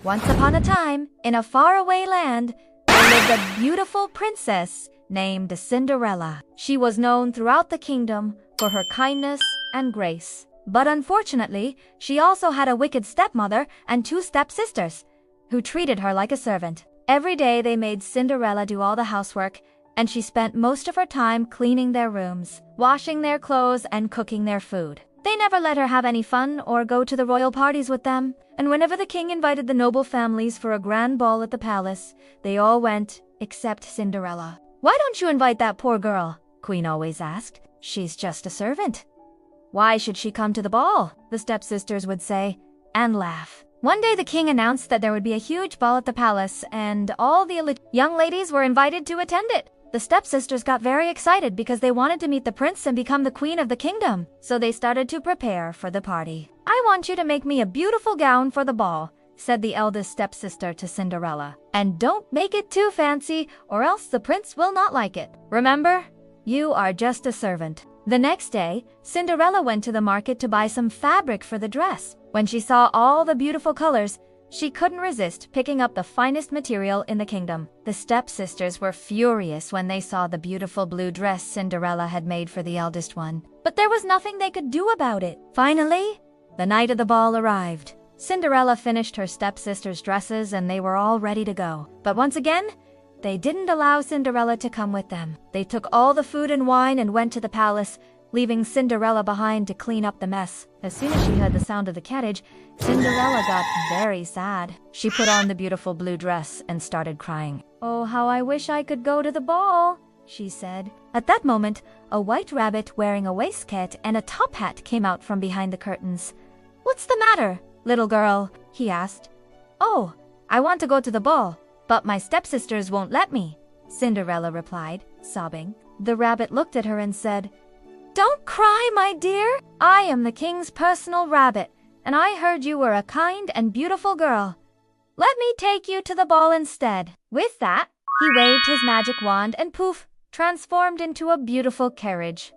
Once upon a time, in a faraway land, there lived a beautiful princess named Cinderella. She was known throughout the kingdom for her kindness and grace. But unfortunately, she also had a wicked stepmother and 2 stepsisters who treated her like a servant. Every day they made Cinderella do all the housework, and she spent most of her time cleaning their rooms, washing their clothes, and cooking their food. They never let her have any fun or go to the royal parties with them, and whenever the king invited the noble families for a grand ball at the palace, they all went, except Cinderella. "Why don't you invite that poor girl?" Queen always asked. "She's just a servant." "Why should she come to the ball?" the stepsisters would say, and laugh. One day the king announced that there would be a huge ball at the palace, and all the young ladies were invited to attend it. The stepsisters got very excited because they wanted to meet the prince and become the queen of the kingdom, so they started to prepare for the party. "I want you to make me a beautiful gown for the ball," said the eldest stepsister to Cinderella. "And don't make it too fancy, or else the prince will not like it. Remember, you are just a servant." The next day, Cinderella went to the market to buy some fabric for the dress. When she saw all the beautiful colors, she couldn't resist picking up the finest material in the kingdom. The stepsisters were furious when they saw the beautiful blue dress Cinderella had made for the eldest one, but there was nothing they could do about it. Finally, the night of the ball arrived. Cinderella finished her stepsisters' dresses and they were all ready to go. But once again, they didn't allow Cinderella to come with them. They took all the food and wine and went to the palace, leaving Cinderella behind to clean up the mess. As soon as she heard the sound of the carriage, Cinderella got very sad. She put on the beautiful blue dress and started crying. "Oh, how I wish I could go to the ball," she said. At that moment, a white rabbit wearing a waistcoat and a top hat came out from behind the curtains. "What's the matter, little girl?" he asked. "Oh, I want to go to the ball, but my stepsisters won't let me," Cinderella replied, sobbing. The rabbit looked at her and said, "Don't cry, my dear. I am the king's personal rabbit, and I heard you were a kind and beautiful girl. Let me take you to the ball instead." With that, he waved his magic wand and poof, transformed into a beautiful carriage.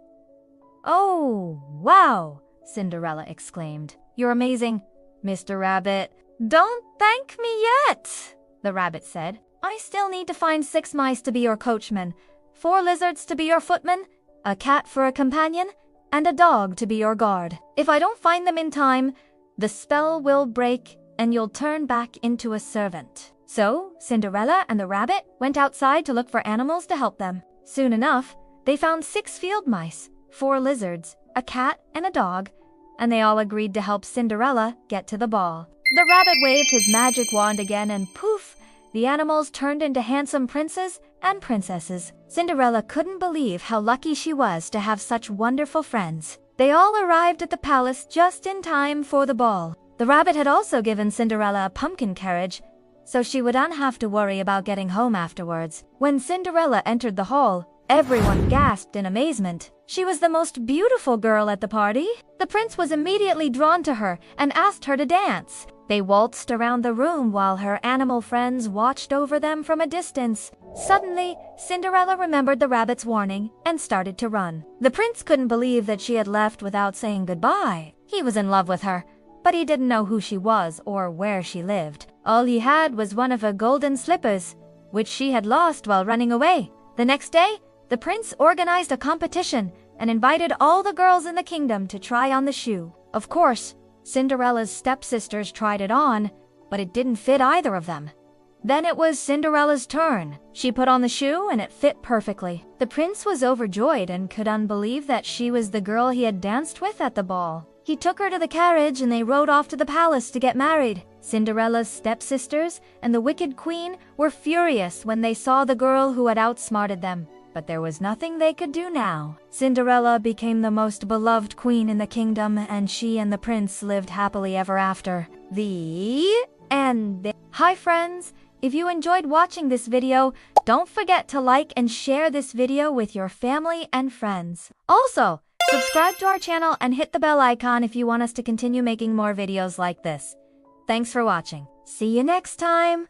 "Oh, wow!" Cinderella exclaimed. "You're amazing, Mr. Rabbit." "Don't thank me yet," the rabbit said. "I still need to find 6 mice to be your coachman, 4 lizards to be your footman, a cat for a companion, and a dog to be your guard. If I don't find them in time, the spell will break and you'll turn back into a servant." So, Cinderella and the rabbit went outside to look for animals to help them. Soon enough, they found 6 field mice, 4 lizards, a cat, and a dog, and they all agreed to help Cinderella get to the ball. The rabbit waved his magic wand again and poof, the animals turned into handsome princes and princesses. Cinderella couldn't believe how lucky she was to have such wonderful friends. They all arrived at the palace just in time for the ball. The rabbit had also given Cinderella a pumpkin carriage, so she wouldn't have to worry about getting home afterwards. When Cinderella entered the hall, everyone gasped in amazement. She was the most beautiful girl at the party. The prince was immediately drawn to her and asked her to dance. They waltzed around the room while her animal friends watched over them from a distance. Suddenly, Cinderella remembered the rabbit's warning and started to run. The prince couldn't believe that she had left without saying goodbye. He was in love with her, but he didn't know who she was or where she lived. All he had was one of her golden slippers, which she had lost while running away. The next day, the prince organized a competition and invited all the girls in the kingdom to try on the shoe. Of course, Cinderella's stepsisters tried it on, but it didn't fit either of them. Then it was Cinderella's turn. She put on the shoe and it fit perfectly. The prince was overjoyed and couldn't believe that she was the girl he had danced with at the ball. He took her to the carriage and they rode off to the palace to get married. Cinderella's stepsisters and the wicked queen were furious when they saw the girl who had outsmarted them. But there was nothing they could do now. Cinderella became the most beloved queen in the kingdom, and she and the prince lived happily ever after. The end. Hi friends, if you enjoyed watching this video, don't forget to like and share this video with your family and friends. Also, subscribe to our channel and hit the bell icon if you want us to continue making more videos like this. Thanks for watching. See you next time!